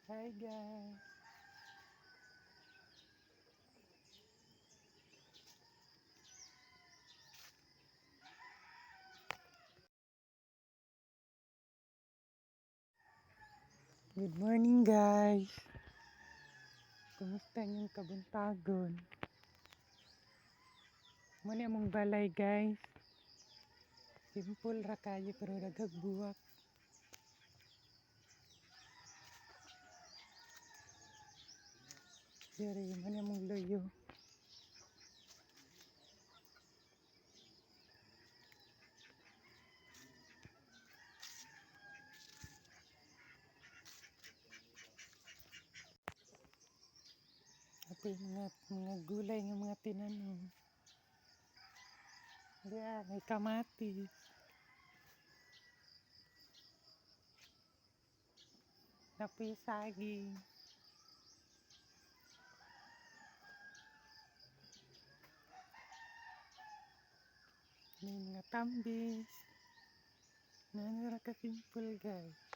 Hi guys! Good morning guys! Kumusta niyong kabuntagon? Muna mong balay guys. Simple ra kayo pero nagagbuwak. Diri muna mong loyo. Ito yung mga gulay ng mga tinanom. Diyan, may kamatis. Napoy saging. May mga tambis. Nangyara ka simple guys.